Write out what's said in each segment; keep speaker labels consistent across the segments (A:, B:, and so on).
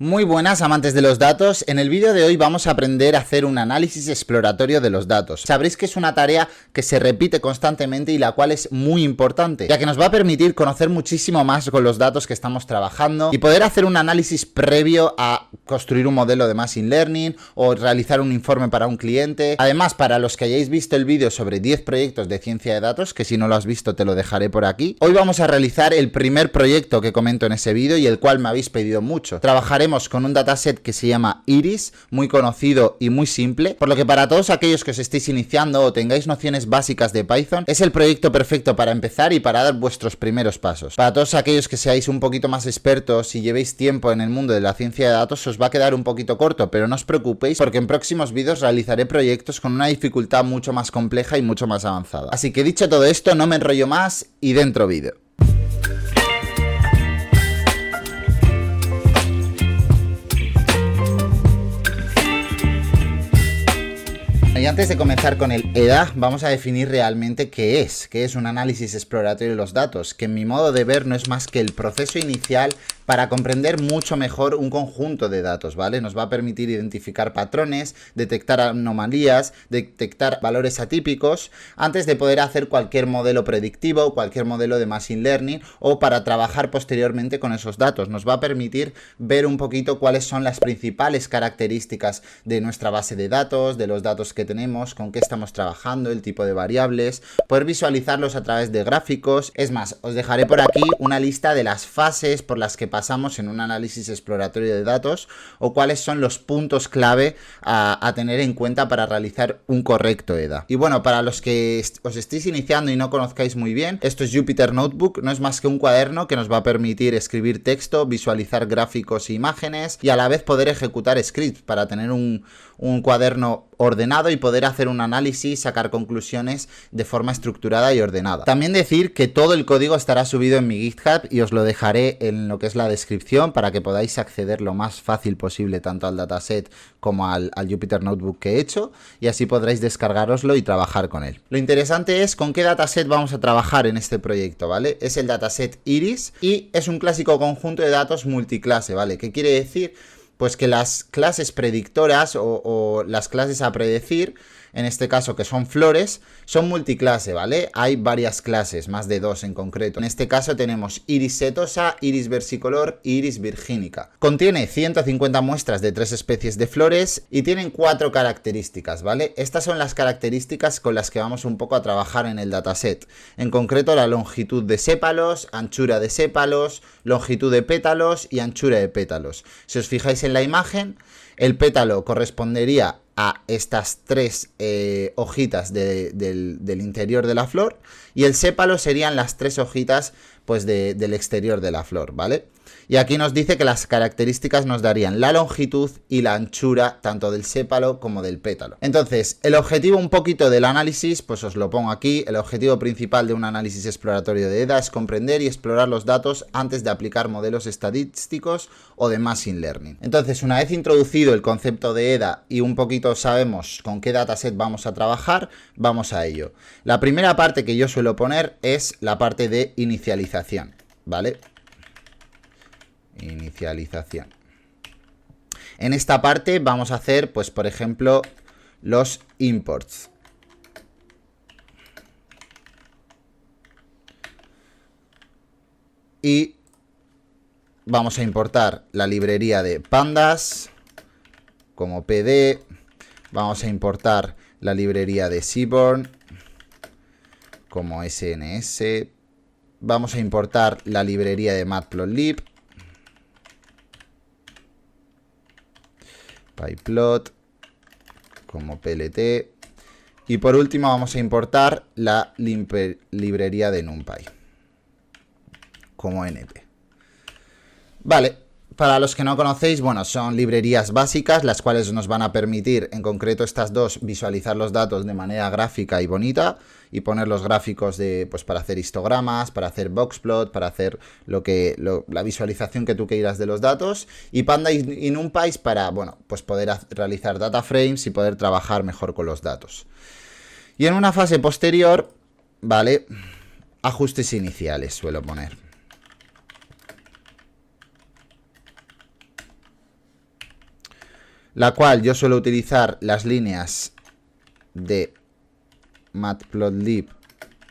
A: Muy buenas amantes de los datos, en el vídeo de hoy vamos a aprender a hacer un análisis exploratorio de los datos. Sabréis que es una tarea que se repite constantemente y la cual es muy importante, ya que nos va a permitir conocer muchísimo más con los datos que estamos trabajando y poder hacer un análisis previo a construir un modelo de Machine Learning o realizar un informe para un cliente. Además, para los que hayáis visto el vídeo sobre 10 proyectos de ciencia de datos, que si no lo has visto te lo dejaré por aquí, hoy vamos a realizar el primer proyecto que comento en ese vídeo y el cual me habéis pedido mucho. Trabajaremos con un dataset que se llama Iris, muy conocido y muy simple, por lo que para todos aquellos que os estéis iniciando o tengáis nociones básicas de Python, es el proyecto perfecto para empezar y para dar vuestros primeros pasos. Para todos aquellos que seáis un poquito más expertos y llevéis tiempo en el mundo de la ciencia de datos, os va a quedar un poquito corto, pero no os preocupéis porque en próximos vídeos realizaré proyectos con una dificultad mucho más compleja y mucho más avanzada. Así que dicho todo esto, no me enrollo más y dentro vídeo. Y antes de comenzar con el EDA, vamos a definir realmente qué es un análisis exploratorio de los datos, que en mi modo de ver no es más que el proceso inicial para comprender mucho mejor un conjunto de datos, ¿vale? Nos va a permitir identificar patrones, detectar anomalías, detectar valores atípicos, antes de poder hacer cualquier modelo predictivo, cualquier modelo de Machine Learning o para trabajar posteriormente con esos datos. Nos va a permitir ver un poquito cuáles son las principales características de nuestra base de datos, de los datos que tenemos, con qué estamos trabajando, el tipo de variables, poder visualizarlos a través de gráficos. Es más, os dejaré por aquí una lista de las fases por las que pasamos en un análisis exploratorio de datos o cuáles son los puntos clave a tener en cuenta para realizar un correcto EDA. Y bueno, para los que os estéis iniciando y no conozcáis muy bien, esto es Jupyter Notebook, no es más que un cuaderno que nos va a permitir escribir texto, visualizar gráficos e imágenes y a la vez poder ejecutar scripts para tener un cuaderno ordenado y poder hacer un análisis, sacar conclusiones de forma estructurada y ordenada. También decir que todo el código estará subido en mi GitHub y os lo dejaré en lo que es la descripción para que podáis acceder lo más fácil posible tanto al dataset como al Jupyter Notebook que he hecho y así podréis descargaroslo y trabajar con él. Lo interesante es con qué dataset vamos a trabajar en este proyecto, ¿vale? Es el dataset Iris y es un clásico conjunto de datos multiclase, ¿vale? ¿Qué quiere decir? Pues que las clases predictoras o las clases a predecir, en este caso que son flores, son multiclase, ¿vale? Hay varias clases, más de 2 en concreto. En este caso tenemos Iris setosa, Iris versicolor y Iris virgínica. Contiene 150 muestras de 3 especies de flores y tienen 4 características, ¿vale? Estas son las características con las que vamos un poco a trabajar en el dataset. En concreto la longitud de sépalos, anchura de sépalos, longitud de pétalos y anchura de pétalos. Si os fijáis en la imagen, el pétalo correspondería a estas 3 hojitas del interior de la flor y el sépalo serían las 3 hojitas pues del exterior de la flor, ¿vale? Y aquí nos dice que las características nos darían la longitud y la anchura tanto del sépalo como del pétalo. Entonces, el objetivo un poquito del análisis, pues os lo pongo aquí. El objetivo principal de un análisis exploratorio de EDA es comprender y explorar los datos antes de aplicar modelos estadísticos o de Machine Learning. Entonces, una vez introducido el concepto de EDA y un poquito sabemos con qué dataset vamos a trabajar, vamos a ello. La primera parte que yo suelo poner es la parte de inicialización, ¿vale? Inicialización. En esta parte vamos a hacer, pues por ejemplo, los imports. Y vamos a importar la librería de pandas como PD. Vamos a importar la librería de Seaborn como SNS. Vamos a importar la librería de Matplotlib. PyPlot como PLT y por último vamos a importar la librería de NumPy como NP. Vale, para los que no conocéis, bueno, son librerías básicas las cuales nos van a permitir, en concreto estas dos, visualizar los datos de manera gráfica y bonita y poner los gráficos pues para hacer histogramas, para hacer boxplot, para hacer la visualización que tú quieras de los datos, y Panda y NumPy para, bueno, pues poder realizar data frames y poder trabajar mejor con los datos. Y en una fase posterior, vale, ajustes iniciales suelo poner. la cual yo suelo utilizar las líneas de Matplotlib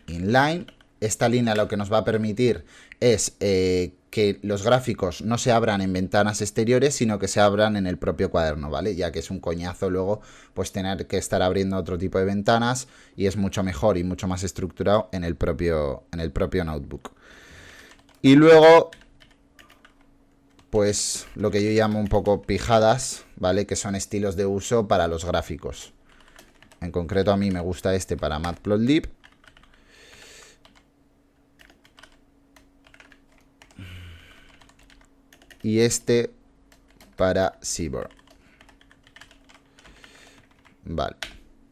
A: inline. Esta línea lo que nos va a permitir es que los gráficos no se abran en ventanas exteriores, sino que se abran en el propio cuaderno, ¿vale? Ya que es un coñazo luego pues tener que estar abriendo otro tipo de ventanas, y es mucho mejor y mucho más estructurado en el propio notebook. Y luego, pues lo que yo llamo un poco pijadas, ¿vale? Que son estilos de uso para los gráficos. En concreto a mí me gusta este para Matplotlib. Y este para Seaborn. Vale.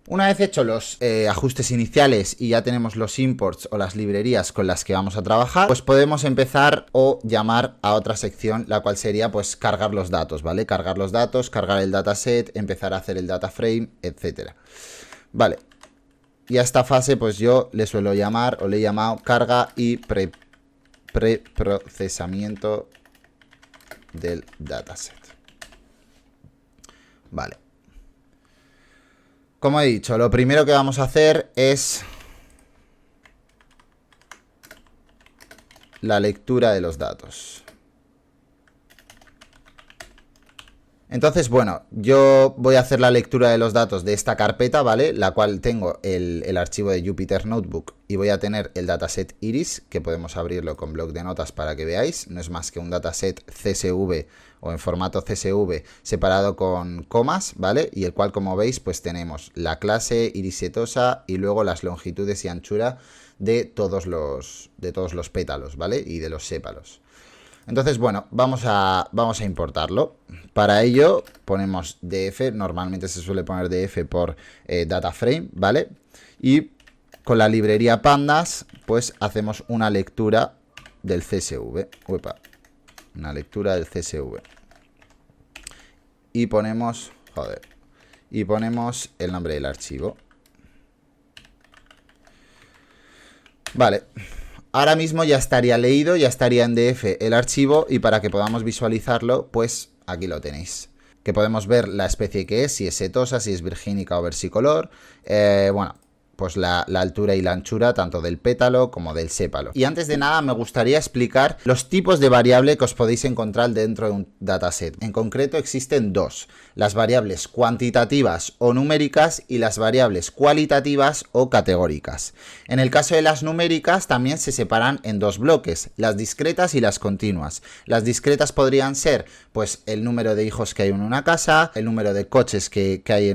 A: Una vez hechos los ajustes iniciales y ya tenemos los imports o las librerías con las que vamos a trabajar, pues podemos empezar o llamar a otra sección, la cual sería pues cargar los datos, ¿vale? Cargar los datos, cargar el dataset, empezar a hacer el data frame, etcétera. Vale. Y a esta fase pues yo le suelo llamar o le he llamado carga y preprocesamiento del dataset. Vale. Como he dicho, lo primero que vamos a hacer es la lectura de los datos. Entonces, bueno, yo voy a hacer la lectura de los datos de esta carpeta, ¿vale? La cual tengo el archivo de Jupyter Notebook, y voy a tener el dataset iris, que podemos abrirlo con bloc de notas para que veáis. No es más que un dataset CSV o en formato CSV separado con comas, ¿vale? Y el cual, como veis, pues tenemos la clase iris setosa y luego las longitudes y anchura de todos los pétalos, ¿vale? Y de los sépalos. Entonces, bueno, vamos a importarlo. Para ello ponemos df, normalmente se suele poner df por data frame, ¿vale? Y con la librería pandas, pues hacemos una lectura del CSV. Uepa, una lectura del CSV. Y ponemos, y ponemos el nombre del archivo. Vale. Ahora mismo ya estaría leído, ya estaría en DF el archivo, y para que podamos visualizarlo, pues aquí lo tenéis. Que podemos ver la especie que es, si es setosa, si es virgínica o versicolor. Bueno, pues la altura y la anchura tanto del pétalo como del sépalo. Y antes de nada me gustaría explicar los tipos de variable que os podéis encontrar dentro de un dataset. En concreto existen dos: las variables cuantitativas o numéricas y las variables cualitativas o categóricas. En el caso de las numéricas también se separan en dos bloques: las discretas y las continuas. Las discretas podrían ser pues el número de hijos que hay en una casa, el número de coches que hay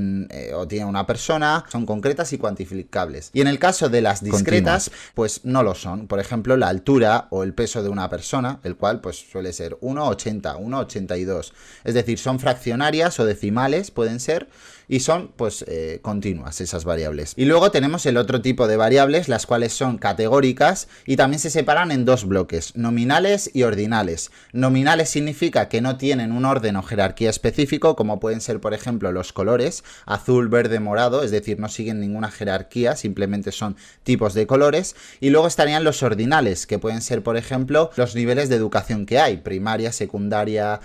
A: o tiene una persona. Son concretas y cuantificables. Y en el caso de las discretas, pues no lo son. Por ejemplo, la altura o el peso de una persona, el cual pues suele ser 1,80, 1,82. Es decir, son fraccionarias o decimales, pueden ser, y son pues continuas esas variables. Y luego tenemos el otro tipo de variables, las cuales son categóricas, y también se separan en dos bloques: nominales y ordinales. Nominales significa que no tienen un orden o jerarquía específico, como pueden ser, por ejemplo, los colores: azul, verde, morado. Es decir, no siguen ninguna jerarquía, simplemente son tipos de colores. Y luego estarían los ordinales, que pueden ser, por ejemplo, los niveles de educación que hay: primaria, secundaria,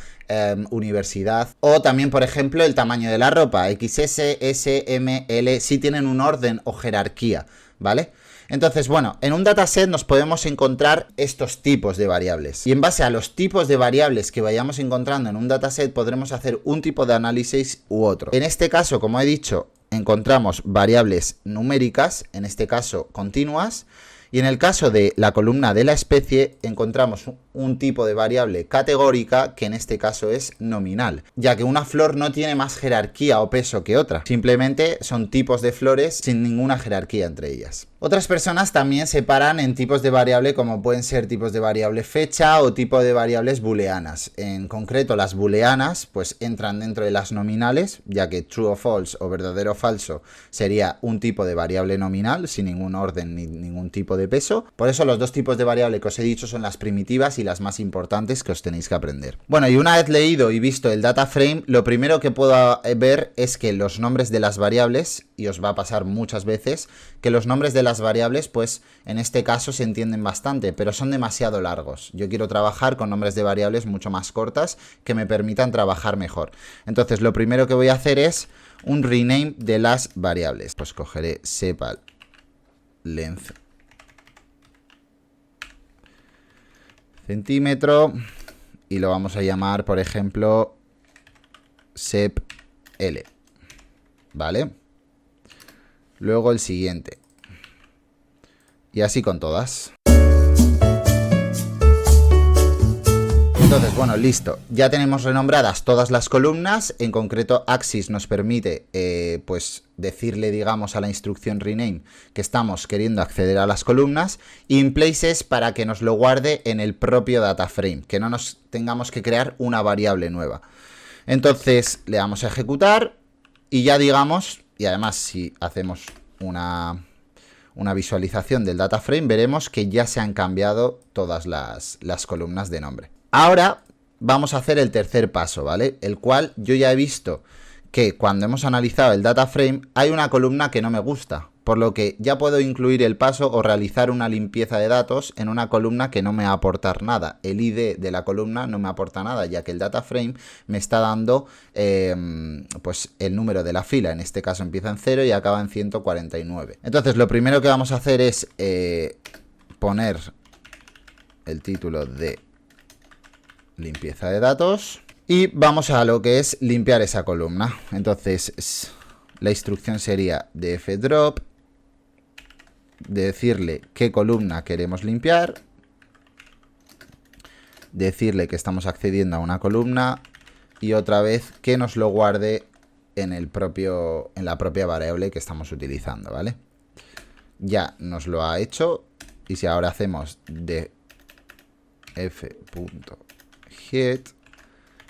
A: universidad. O también, por ejemplo, el tamaño de la ropa: XS, S, M, L. Sí tienen un orden o jerarquía, ¿vale? Entonces, bueno, en un dataset nos podemos encontrar estos tipos de variables. Y en base a los tipos de variables que vayamos encontrando en un dataset, podremos hacer un tipo de análisis u otro. En este caso, como he dicho, encontramos variables numéricas, en este caso continuas. Y en el caso de la columna de la especie, encontramos un tipo de variable categórica, que en este caso es nominal, ya que una flor no tiene más jerarquía o peso que otra. Simplemente son tipos de flores sin ninguna jerarquía entre ellas. Otras personas también separan en tipos de variable, como pueden ser tipos de variable fecha o tipo de variables booleanas. En concreto, las booleanas pues entran dentro de las nominales, ya que true o false o verdadero o falso sería un tipo de variable nominal sin ningún orden ni ningún tipo de peso. Por eso los dos tipos de variable que os he dicho son las primitivas y las más importantes que os tenéis que aprender. Bueno, y una vez leído y visto el data frame, lo primero que puedo ver es que los nombres de las variables, y os va a pasar muchas veces, que los nombres de las variables, pues en este caso se entienden bastante, pero son demasiado largos. Yo quiero trabajar con nombres de variables mucho más cortas que me permitan trabajar mejor. Entonces, lo primero que voy a hacer es un rename de las variables. Pues cogeré sepal length centímetro y lo vamos a llamar, por ejemplo, sep l, ¿vale? Luego el siguiente. Y así con todas. Entonces, bueno, listo. Ya tenemos renombradas todas las columnas. En concreto, Axis nos permite, pues, decirle, digamos, a la instrucción rename que estamos queriendo acceder a las columnas. Y in places para que nos lo guarde en el propio data frame, que no nos tengamos que crear una variable nueva. Entonces, le damos a ejecutar y ya digamos, y además si hacemos una visualización del data frame, veremos que ya se han cambiado todas las columnas de nombre. Ahora vamos a hacer el tercer paso, ¿vale? El cual yo ya he visto que cuando hemos analizado el data frame hay una columna que no me gusta, por lo que ya puedo incluir el paso o realizar una limpieza de datos en una columna que no me va a aportar nada. El ID de la columna no me aporta nada, ya que el data frame me está dando pues el número de la fila. En este caso empieza en 0 y acaba en 149. Entonces lo primero que vamos a hacer es poner el título de limpieza de datos y vamos a lo que es limpiar esa columna. Entonces la instrucción sería dfdrop, decirle qué columna queremos limpiar, decirle que estamos accediendo a una columna y otra vez que nos lo guarde en la propia variable que estamos utilizando, ¿vale? Ya nos lo ha hecho y si ahora hacemos df.get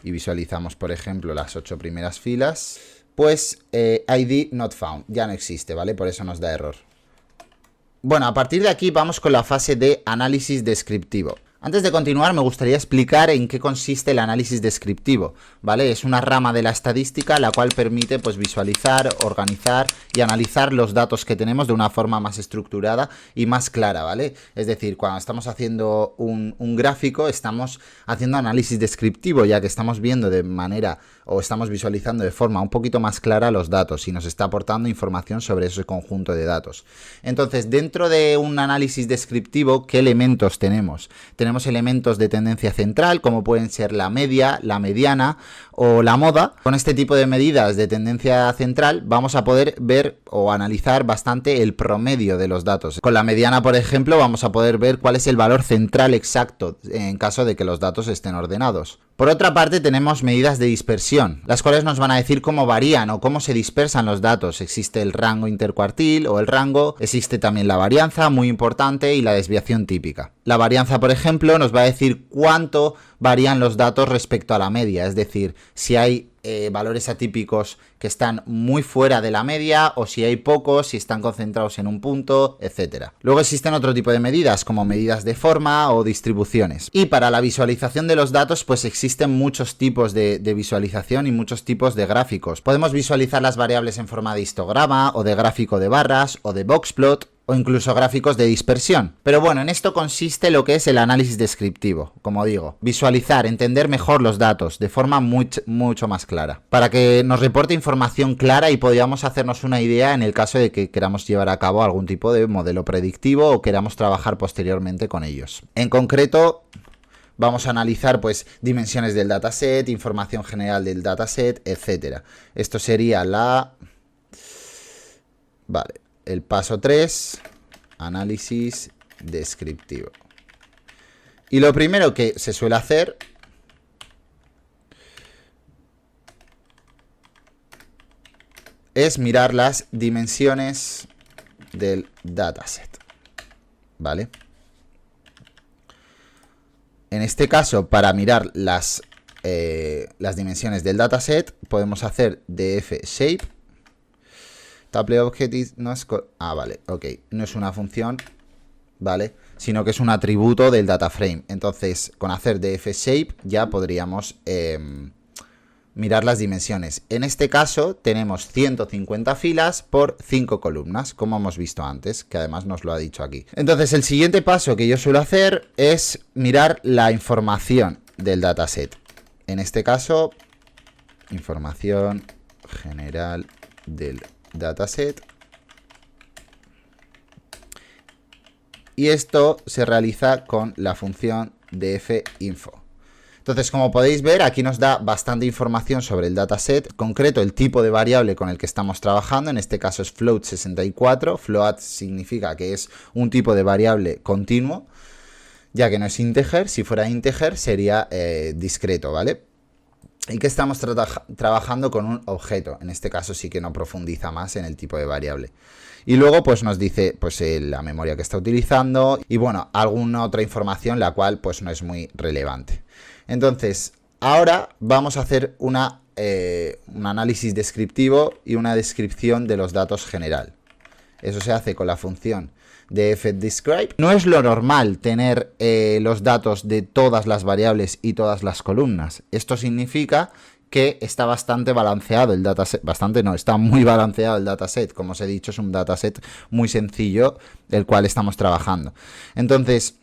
A: y visualizamos, por ejemplo, las 8 primeras filas, pues ID not found, ya no existe, ¿vale? Por eso nos da error. Bueno, a partir de aquí vamos con la fase de análisis descriptivo. Antes de continuar, me gustaría explicar en qué consiste el análisis descriptivo, ¿vale? Es una rama de la estadística la cual permite, pues, visualizar, organizar y analizar los datos que tenemos de una forma más estructurada y más clara, ¿vale? Es decir, cuando estamos haciendo un gráfico, estamos haciendo análisis descriptivo, ya que estamos viendo de manera o estamos visualizando de forma un poquito más clara los datos y nos está aportando información sobre ese conjunto de datos. Entonces, dentro de un análisis descriptivo, ¿qué elementos tenemos? Tenemos elementos de tendencia central, como pueden ser la media, la mediana o la moda. Con este tipo de medidas de tendencia central vamos a poder ver o analizar bastante el promedio de los datos. Con la mediana, por ejemplo, vamos a poder ver cuál es el valor central exacto en caso de que los datos estén ordenados. Por otra parte, tenemos medidas de dispersión, las cuales nos van a decir cómo varían o cómo se dispersan los datos. Existe el rango intercuartil o el rango, existe también la varianza, muy importante, y la desviación típica. La varianza, por ejemplo, nos va a decir cuánto varían los datos respecto a la media, es decir, si hay valores atípicos que están muy fuera de la media o si hay pocos, si están concentrados en un punto, etcétera. Luego existen otro tipo de medidas como medidas de forma o distribuciones. Y para la visualización de los datos, pues existen muchos tipos de visualización y muchos tipos de gráficos. Podemos visualizar las variables en forma de histograma o de gráfico de barras o de boxplot, o incluso gráficos de dispersión. Pero bueno, en esto consiste lo que es el análisis descriptivo, como digo. Visualizar, entender mejor los datos de forma mucho más clara, para que nos reporte información clara y podamos hacernos una idea en el caso de que queramos llevar a cabo algún tipo de modelo predictivo o queramos trabajar posteriormente con ellos. En concreto, vamos a analizar, pues, dimensiones del dataset, información general del dataset, etcétera. Esto sería el paso 3, análisis descriptivo. Y lo primero que se suele hacer es mirar las dimensiones del dataset, ¿vale? En este caso, para mirar las dimensiones del dataset, podemos hacer df_shape. TableObject no es... vale, ok. No es una función, ¿vale? Sino que es un atributo del data frame. Entonces, con hacer df_shape ya podríamos mirar las dimensiones. En este caso tenemos 150 filas por 5 columnas, como hemos visto antes, que además nos lo ha dicho aquí. Entonces, el siguiente paso que yo suelo hacer es mirar la información del dataset. En este caso, información general del dataset. Y esto se realiza con la función dfinfo. Entonces, como podéis ver, aquí nos da bastante información sobre el dataset, en concreto el tipo de variable con el que estamos trabajando, en este caso es float64, float significa que es un tipo de variable continuo, ya que no es integer, si fuera integer sería discreto, ¿vale? Y que estamos trabajando con un objeto, en este caso sí que no profundiza más en el tipo de variable. Y luego pues nos dice pues la memoria que está utilizando y bueno, alguna otra información la cual pues no es muy relevante. Entonces, ahora vamos a hacer un análisis descriptivo y una descripción de los datos general. Eso se hace con la función dfDescribe. No es lo normal tener los datos de todas las variables y todas las columnas. Esto significa que está bastante balanceado el dataset. Bastante no, está muy balanceado el dataset. Como os he dicho, es un dataset muy sencillo el cual estamos trabajando. Entonces,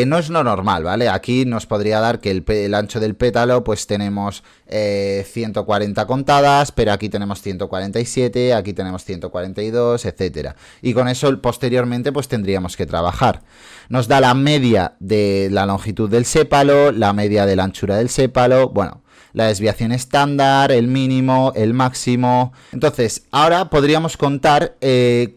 A: no es lo normal, ¿vale? Aquí nos podría dar que el ancho del pétalo, pues tenemos 140 contadas, pero aquí tenemos 147, aquí tenemos 142, etcétera. Y con eso posteriormente pues tendríamos que trabajar. Nos da la media de la longitud del sépalo, la media de la anchura del sépalo, bueno, la desviación estándar, el mínimo, el máximo. Entonces, ahora podríamos contar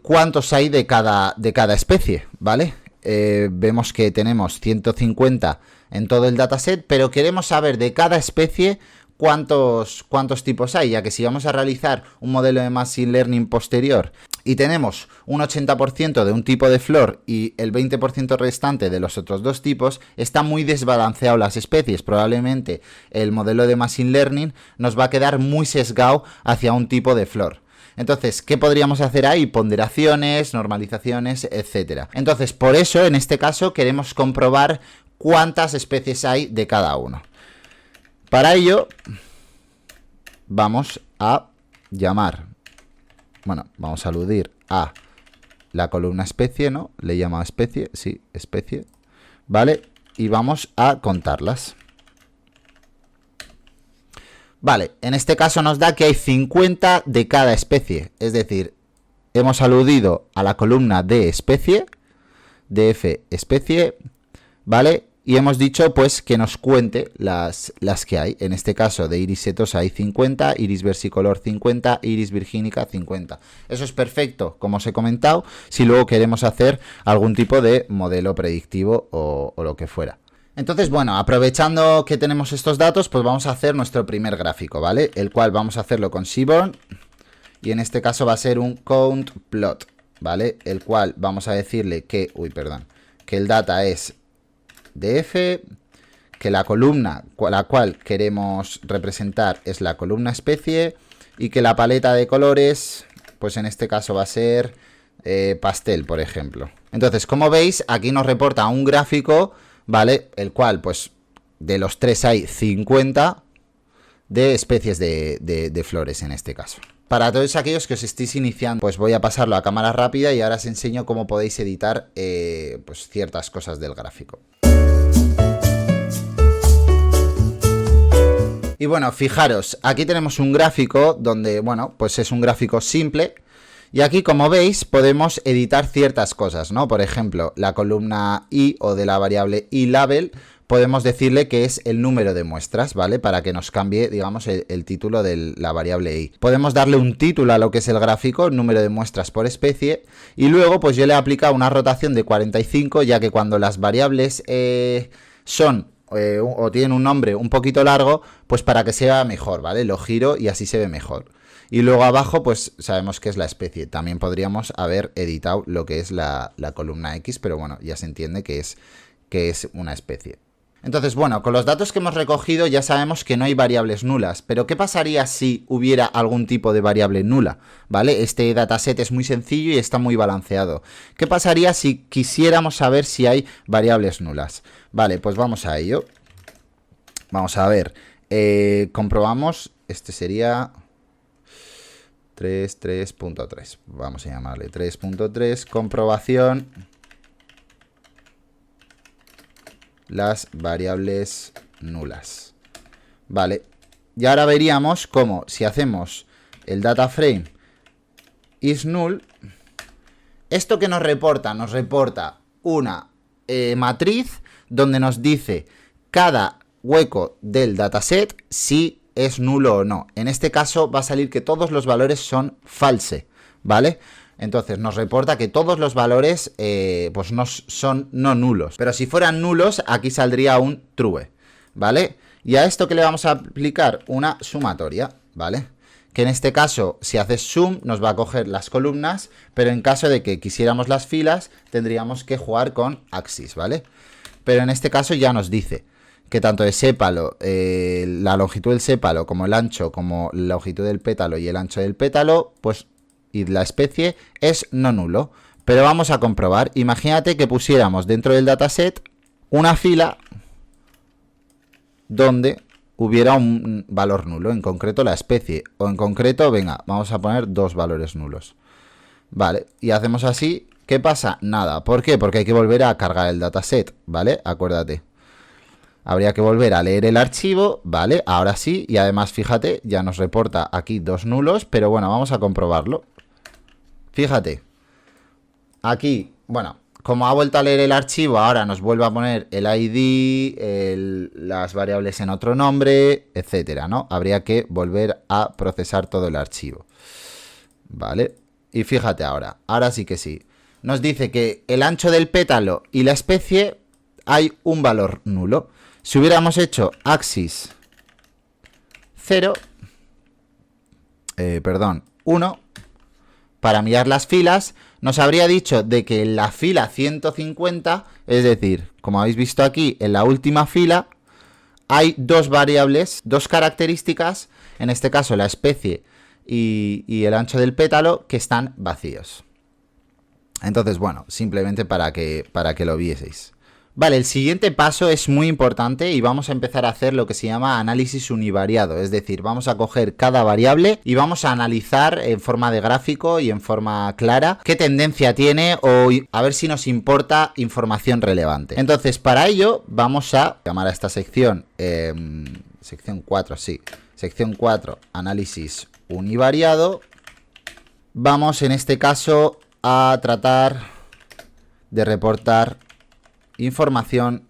A: cuántos hay de cada especie, ¿vale? Vemos que tenemos 150 en todo el dataset, pero queremos saber de cada especie cuántos tipos hay, ya que si vamos a realizar un modelo de Machine Learning posterior y tenemos un 80% de un tipo de flor y el 20% restante de los otros dos tipos, está muy desbalanceado las especies. Probablemente el modelo de Machine Learning nos va a quedar muy sesgado hacia un tipo de flor. Entonces, ¿qué podríamos hacer ahí? Ponderaciones, normalizaciones, etcétera. Entonces, por eso, en este caso, queremos comprobar cuántas especies hay de cada uno. Para ello, vamos a llamar, bueno, vamos a aludir a la columna especie, ¿no? Le he llamado especie, sí, especie, ¿vale? Y vamos a contarlas. Vale, en este caso nos da que hay 50 de cada especie, es decir, hemos aludido a la columna de especie, df especie, ¿vale? Y hemos dicho pues que nos cuente las que hay, en este caso de iris setosa hay 50, iris versicolor 50, iris virgínica 50. Eso es perfecto, como os he comentado, si luego queremos hacer algún tipo de modelo predictivo o lo que fuera. Entonces, bueno, aprovechando que tenemos estos datos, pues vamos a hacer nuestro primer gráfico, ¿vale? El cual vamos a hacerlo con Seaborn y en este caso va a ser un count plot, ¿vale? El cual vamos a decirle que, que el data es df, que la columna la cual queremos representar es la columna especie y que la paleta de colores, pues en este caso va a ser pastel, por ejemplo. Entonces, como veis, aquí nos reporta un gráfico, ¿vale? El cual, pues, de los tres hay 50 de especies de flores en este caso. Para todos aquellos que os estéis iniciando, pues voy a pasarlo a cámara rápida y ahora os enseño cómo podéis editar pues ciertas cosas del gráfico. Y bueno, fijaros, aquí tenemos un gráfico donde, bueno, pues es un gráfico simple. Y aquí, como veis, podemos editar ciertas cosas, ¿no? Por ejemplo, la columna i o de la variable iLabel, podemos decirle que es el número de muestras, ¿vale? Para que nos cambie, digamos, el título de la variable i. Podemos darle un título a lo que es el gráfico, número de muestras por especie, y luego, pues yo le he aplicado una rotación de 45, ya que cuando las variables son o tienen un nombre un poquito largo, pues para que sea mejor, ¿vale? Lo giro y así se ve mejor. Y luego abajo, pues sabemos que es la especie. También podríamos haber editado lo que es la columna X, pero bueno, ya se entiende que es una especie. Entonces, bueno, con los datos que hemos recogido ya sabemos que no hay variables nulas, pero ¿qué pasaría si hubiera algún tipo de variable nula? ¿Vale? Este dataset es muy sencillo y está muy balanceado. ¿Qué pasaría si quisiéramos saber si hay variables nulas? Vale, pues vamos a ello. Vamos a ver, comprobamos, este sería 3.3, vamos a llamarle 3.3, comprobación. Las variables nulas. Vale. Y ahora veríamos cómo si hacemos el data frame is null, esto que nos reporta una matriz donde nos dice cada hueco del dataset si es nulo o no. En este caso va a salir que todos los valores son false, ¿vale? Entonces nos reporta que todos los valores pues son no nulos. Pero si fueran nulos, aquí saldría un true, ¿vale? Y a esto que le vamos a aplicar una sumatoria, ¿vale? Que en este caso, si haces sum, nos va a coger las columnas, pero en caso de que quisiéramos las filas, tendríamos que jugar con axis, ¿vale? Pero en este caso ya nos dice que tanto el sépalo, la longitud del sépalo, como el ancho, como la longitud del pétalo y el ancho del pétalo, pues y la especie es no nulo. Pero vamos a comprobar. Imagínate que pusiéramos dentro del dataset una fila donde hubiera un valor nulo, en concreto la especie. O en concreto, venga, vamos a poner dos valores nulos. Vale, y hacemos así. ¿Qué pasa? Nada. ¿Por qué? Porque hay que volver a cargar el dataset, ¿vale? Acuérdate. Habría que volver a leer el archivo, ¿vale? Ahora sí, y además, fíjate, ya nos reporta aquí dos nulos, pero bueno, vamos a comprobarlo. Fíjate, aquí, bueno, como ha vuelto a leer el archivo, ahora nos vuelve a poner el ID, las variables en otro nombre, etcétera, ¿no? Habría que volver a procesar todo el archivo, ¿vale? Y fíjate ahora sí que sí. Nos dice que el ancho del pétalo y la especie hay un valor nulo. Si hubiéramos hecho axis 0, 1, para mirar las filas, nos habría dicho de que en la fila 150, es decir, como habéis visto aquí, en la última fila, hay dos variables, dos características, en este caso la especie y el ancho del pétalo, que están vacíos. Entonces, bueno, simplemente para que lo vieseis. Vale, el siguiente paso es muy importante y vamos a empezar a hacer lo que se llama análisis univariado, es decir, vamos a coger cada variable y vamos a analizar en forma de gráfico y en forma clara qué tendencia tiene o a ver si nos importa información relevante. Entonces, para ello vamos a llamar a esta sección, sección 4, sí, sección 4, análisis univariado. Vamos en este caso a tratar de reportar información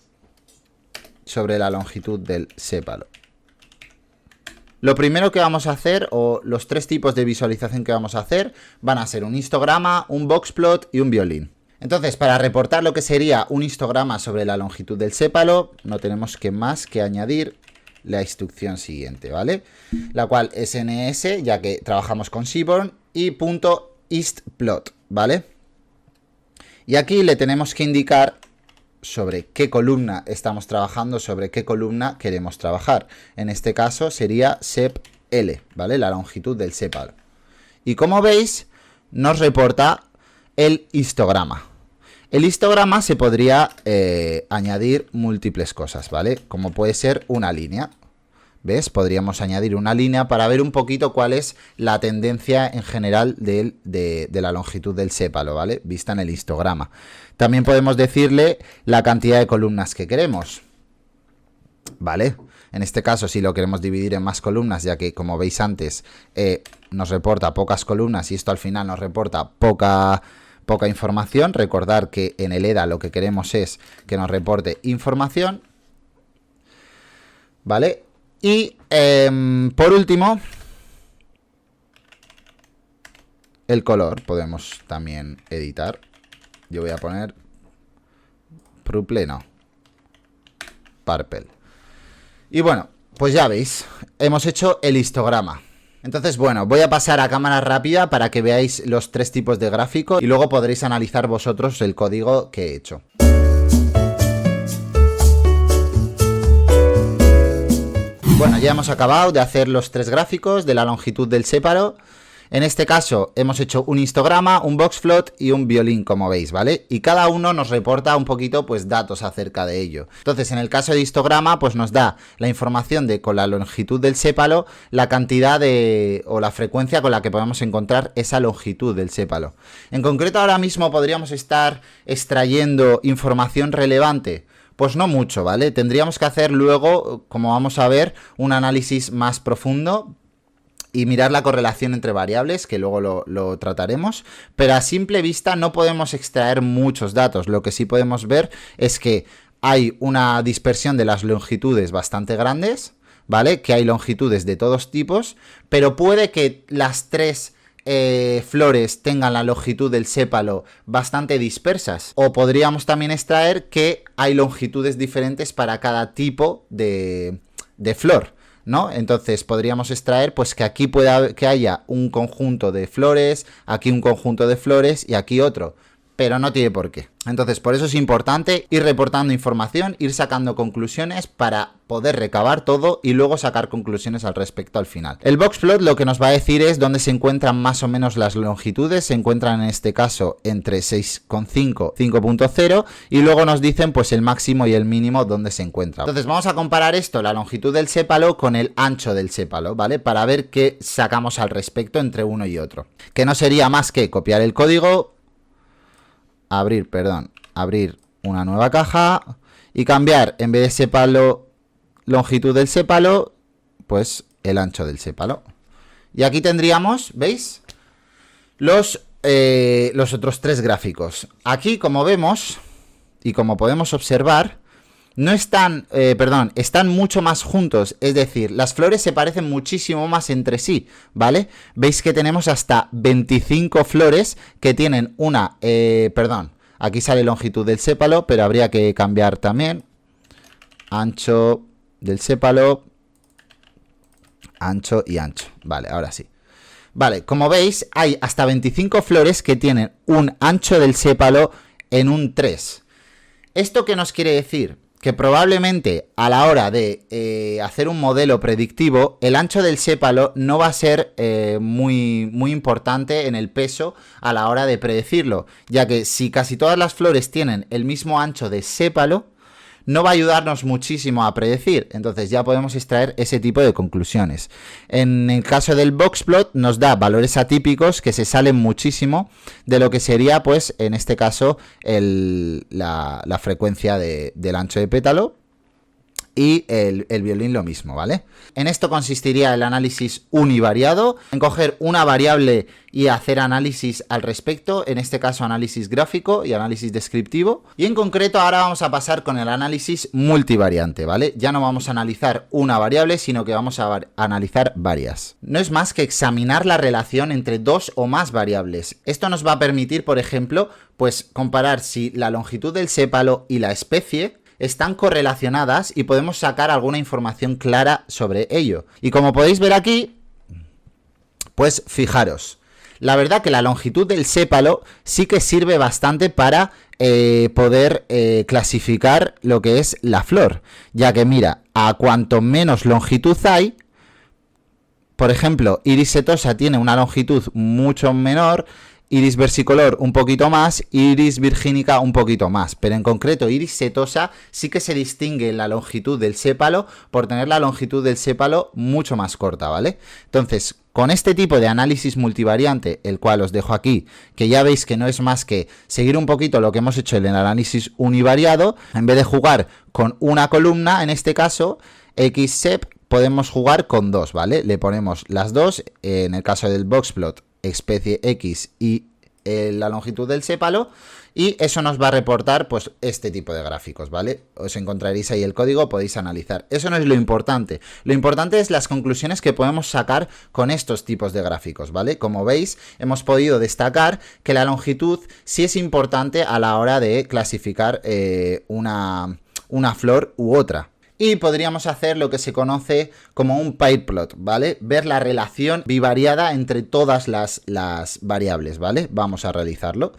A: sobre la longitud del sépalo. Lo primero que vamos a hacer, o los tres tipos de visualización que vamos a hacer, van a ser un histograma, un boxplot y un violín. Entonces, para reportar lo que sería un histograma sobre la longitud del sépalo, no tenemos más que añadir la instrucción siguiente, ¿vale? La cual es ns, ya que trabajamos con Seaborn, y .histplot, ¿vale? Y aquí le tenemos que indicar sobre qué columna estamos trabajando, sobre qué columna queremos trabajar. En este caso sería sep_l, ¿vale? La longitud del sépalo. Y como veis, nos reporta el histograma. El histograma se podría añadir múltiples cosas, ¿vale? Como puede ser una línea. ¿Ves? Podríamos añadir una línea para ver un poquito cuál es la tendencia en general de la longitud del sépalo, ¿vale? Vista en el histograma. También podemos decirle la cantidad de columnas que queremos, ¿vale? En este caso, si lo queremos dividir en más columnas, ya que, como veis antes, nos reporta pocas columnas y esto al final nos reporta poca información. Recordar que en el EDA lo que queremos es que nos reporte información, ¿vale? Y por último, el color podemos también editar. Yo voy a poner purple, no, purple. Y bueno, pues ya veis, hemos hecho el histograma. Entonces, bueno, voy a pasar a cámara rápida para que veáis los tres tipos de gráfico y luego podréis analizar vosotros el código que he hecho. Bueno, ya hemos acabado de hacer los 3 gráficos de la longitud del sépalo. En este caso hemos hecho un histograma, un boxplot y un violín, como veis, ¿vale? Y cada uno nos reporta un poquito, pues, datos acerca de ello. Entonces, en el caso de histograma, pues nos da la información de, con la longitud del sépalo, la cantidad de, o la frecuencia con la que podemos encontrar esa longitud del sépalo. En concreto, ahora mismo podríamos estar extrayendo información relevante. Pues no mucho, ¿vale? Tendríamos que hacer luego, como vamos a ver, un análisis más profundo y mirar la correlación entre variables, que luego lo trataremos, pero a simple vista no podemos extraer muchos datos. Lo que sí podemos ver es que hay una dispersión de las longitudes bastante grandes, ¿vale? Que hay longitudes de todos tipos, pero puede que las 3 flores tengan la longitud del sépalo bastante dispersas. O podríamos también extraer que hay longitudes diferentes para cada tipo de flor, ¿no? Entonces podríamos extraer pues que aquí que haya un conjunto de flores, aquí un conjunto de flores y aquí otro, pero no tiene por qué. Entonces, por eso es importante ir reportando información, ir sacando conclusiones para poder recabar todo y luego sacar conclusiones al respecto al final. El boxplot lo que nos va a decir es dónde se encuentran más o menos las longitudes. Se encuentran en este caso entre 6,5 y 5.0 y luego nos dicen pues el máximo y el mínimo dónde se encuentra. Entonces vamos a comparar esto, la longitud del sépalo, con el ancho del sépalo, ¿vale? Para ver qué sacamos al respecto entre uno y otro. Que no sería más que copiar el código, abrir una nueva caja y cambiar, en vez de sépalo, longitud del sépalo, pues el ancho del sépalo. Y aquí tendríamos, ¿veis? Los otros 3 gráficos. Aquí, como vemos y como podemos observar, no están, están mucho más juntos, es decir, las flores se parecen muchísimo más entre sí, ¿vale? Veis que tenemos hasta 25 flores que tienen una, aquí sale longitud del sépalo, pero habría que cambiar también ancho del sépalo, ancho y ancho, vale, ahora sí. Vale, como veis, hay hasta 25 flores que tienen un ancho del sépalo en un 3. ¿Esto qué nos quiere decir? Que probablemente a la hora de hacer un modelo predictivo, el ancho del sépalo no va a ser muy importante en el peso a la hora de predecirlo, ya que si casi todas las flores tienen el mismo ancho de sépalo, no va a ayudarnos muchísimo a predecir. Entonces ya podemos extraer ese tipo de conclusiones. En el caso del boxplot nos da valores atípicos que se salen muchísimo de lo que sería, pues, en este caso, la frecuencia del ancho de pétalo. Y el violín lo mismo, ¿vale? En esto consistiría el análisis univariado, en coger una variable y hacer análisis al respecto, en este caso análisis gráfico y análisis descriptivo. Y en concreto ahora vamos a pasar con el análisis multivariante, ¿vale? Ya no vamos a analizar una variable, sino que vamos a analizar varias. No es más que examinar la relación entre 2 o más variables. Esto nos va a permitir, por ejemplo, pues comparar si la longitud del sépalo y la especie están correlacionadas y podemos sacar alguna información clara sobre ello. Y como podéis ver aquí, pues fijaros, la verdad que la longitud del sépalo sí que sirve bastante para poder clasificar lo que es la flor, ya que mira, a cuanto menos longitud hay, por ejemplo, Iris setosa tiene una longitud mucho menor, Iris versicolor un poquito más, Iris virgínica un poquito más, pero en concreto Iris setosa sí que se distingue en la longitud del sépalo por tener la longitud del sépalo mucho más corta, ¿vale? Entonces, con este tipo de análisis multivariante, el cual os dejo aquí, que ya veis que no es más que seguir un poquito lo que hemos hecho en el análisis univariado, en vez de jugar con una columna, en este caso, XSEP, podemos jugar con 2, ¿vale? Le ponemos las 2, en el caso del boxplot, especie X y la longitud del sépalo, y eso nos va a reportar pues este tipo de gráficos, ¿vale? Os encontraréis ahí el código, podéis analizar. Eso no es lo importante. Lo importante es las conclusiones que podemos sacar con estos tipos de gráficos, ¿vale? Como veis, hemos podido destacar que la longitud sí es importante a la hora de clasificar una flor u otra. Y podríamos hacer lo que se conoce como un pairplot, ¿vale? Ver la relación bivariada entre todas las variables, ¿vale? Vamos a realizarlo.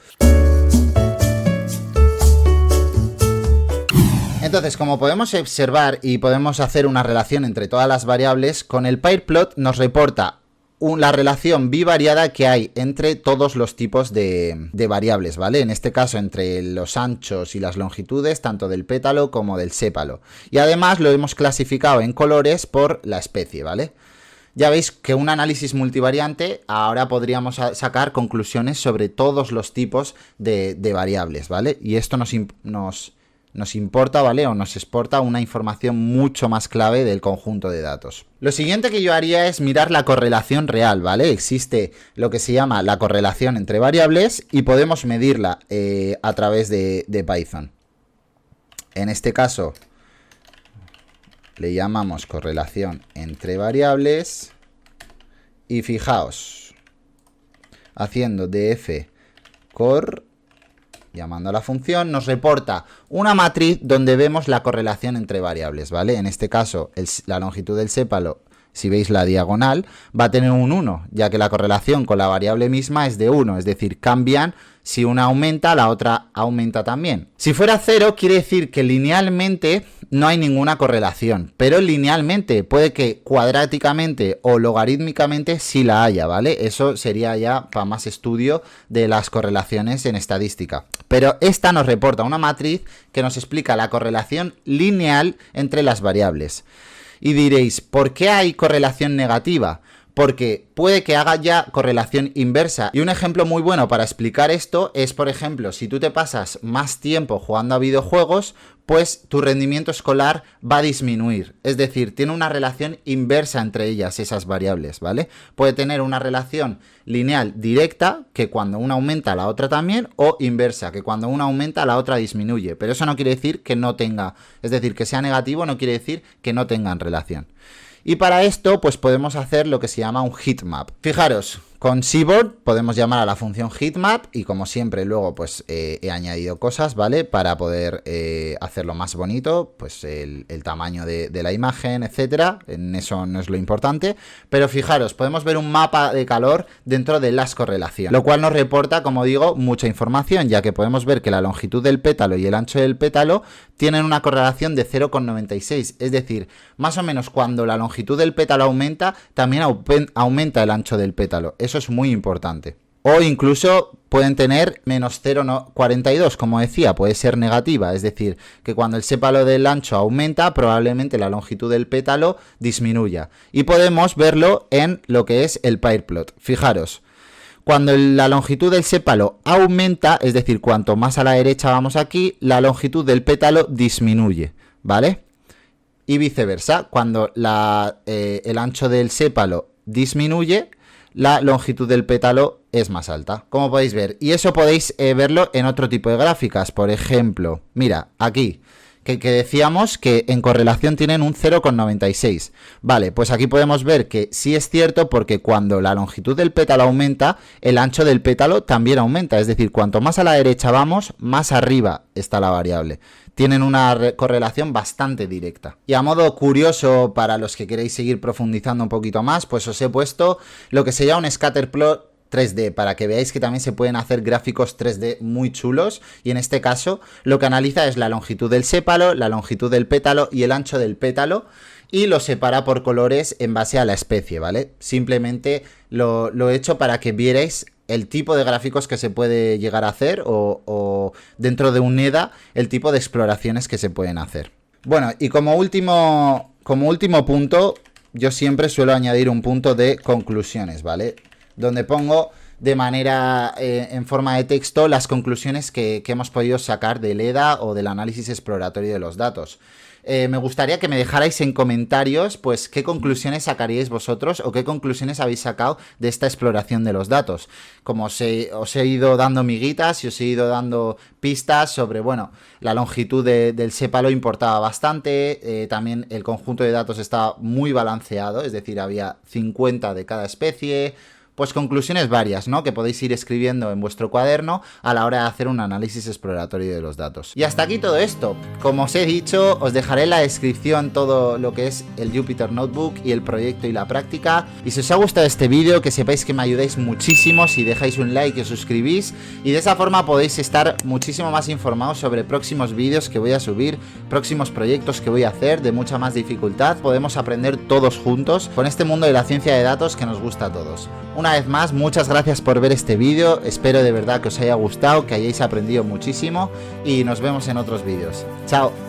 A: Entonces, como podemos observar y podemos hacer una relación entre todas las variables, con el PairPlot nos reporta la relación bivariada que hay entre todos los tipos de variables, ¿vale? En este caso, entre los anchos y las longitudes, tanto del pétalo como del sépalo. Y además lo hemos clasificado en colores por la especie, ¿vale? Ya veis que un análisis multivariante, ahora podríamos sacar conclusiones sobre todos los tipos de variables, ¿vale? Y esto nos importa, ¿vale? O nos exporta una información mucho más clave del conjunto de datos. Lo siguiente que yo haría es mirar la correlación real, ¿vale? Existe lo que se llama la correlación entre variables y podemos medirla a través de Python. En este caso le llamamos correlación entre variables y fijaos, haciendo df cor, llamando a la función, nos reporta una matriz donde vemos la correlación entre variables, ¿vale? En este caso, la longitud del sépalo, si veis la diagonal, va a tener un 1, ya que la correlación con la variable misma es de 1, es decir, cambian. Si una aumenta, la otra aumenta también. Si fuera 0, quiere decir que linealmente no hay ninguna correlación, pero linealmente, puede que cuadráticamente o logarítmicamente sí la haya, ¿vale? Eso sería ya para más estudio de las correlaciones en estadística. Pero esta nos reporta una matriz que nos explica la correlación lineal entre las variables. Y diréis, ¿por qué hay correlación negativa? Porque puede que haga ya correlación inversa. Y un ejemplo muy bueno para explicar esto es, por ejemplo, si tú te pasas más tiempo jugando a videojuegos, pues tu rendimiento escolar va a disminuir. Es decir, tiene una relación inversa entre ellas, esas variables, ¿vale? Puede tener una relación lineal directa, que cuando una aumenta la otra también, o inversa, que cuando una aumenta la otra disminuye. Pero eso no quiere decir que no tenga, es decir, que sea negativo no quiere decir que no tengan relación. Y para esto, pues podemos hacer lo que se llama un heatmap. Fijaros, con Seaborn podemos llamar a la función heatmap y como siempre luego pues he añadido cosas, ¿vale? Para poder hacerlo más bonito, pues el tamaño de la imagen, etcétera. En eso no es lo importante. Pero fijaros, podemos ver un mapa de calor dentro de las correlaciones, lo cual nos reporta, como digo, mucha información, ya que podemos ver que la longitud del pétalo y el ancho del pétalo tienen una correlación de 0,96. Es decir, más o menos cuando la longitud del pétalo aumenta, también aumenta el ancho del pétalo. Eso es muy importante. O incluso pueden tener menos 0,42, como decía, puede ser negativa. Es decir, que cuando el sépalo del ancho aumenta, probablemente la longitud del pétalo disminuya. Y podemos verlo en lo que es el PairPlot. Fijaros, cuando la longitud del sépalo aumenta, es decir, cuanto más a la derecha vamos aquí, la longitud del pétalo disminuye, ¿vale? Y viceversa, cuando el ancho del sépalo disminuye, la longitud del pétalo es más alta, como podéis ver. Y eso podéis verlo en otro tipo de gráficas. Por ejemplo, mira, aquí, que decíamos que en correlación tienen un 0,96. Vale, pues aquí podemos ver que sí es cierto porque cuando la longitud del pétalo aumenta, el ancho del pétalo también aumenta. Es decir, cuanto más a la derecha vamos, más arriba está la variable. Tienen una correlación bastante directa. Y a modo curioso, para los que queréis seguir profundizando un poquito más, pues os he puesto lo que se llama un scatterplot 3D, para que veáis que también se pueden hacer gráficos 3D muy chulos. Y en este caso lo que analiza es la longitud del sépalo, la longitud del pétalo y el ancho del pétalo, y lo separa por colores en base a la especie, ¿vale? Simplemente lo he hecho para que vierais el tipo de gráficos que se puede llegar a hacer o dentro de un EDA el tipo de exploraciones que se pueden hacer. Bueno, y como último punto, yo siempre suelo añadir un punto de conclusiones, ¿vale? Donde pongo de manera en forma de texto las conclusiones que hemos podido sacar del EDA o del análisis exploratorio de los datos. Me gustaría que me dejarais en comentarios pues qué conclusiones sacaríais vosotros o qué conclusiones habéis sacado de esta exploración de los datos. Como os he ido dando miguitas y os he ido dando pistas sobre, bueno, la longitud del sépalo importaba bastante, también el conjunto de datos estaba muy balanceado, es decir, había 50 de cada especie, pues conclusiones varias, ¿no? Que podéis ir escribiendo en vuestro cuaderno a la hora de hacer un análisis exploratorio de los datos. Y hasta aquí todo esto. Como os he dicho, os dejaré en la descripción todo lo que es el Jupyter Notebook y el proyecto y la práctica. Y si os ha gustado este vídeo, que sepáis que me ayudáis muchísimo si dejáis un like y os suscribís, y de esa forma podéis estar muchísimo más informados sobre próximos vídeos que voy a subir, próximos proyectos que voy a hacer de mucha más dificultad. Podemos aprender todos juntos con este mundo de la ciencia de datos que nos gusta a todos. Una vez más, muchas gracias por ver este vídeo, espero de verdad que os haya gustado, que hayáis aprendido muchísimo y nos vemos en otros vídeos. ¡Chao!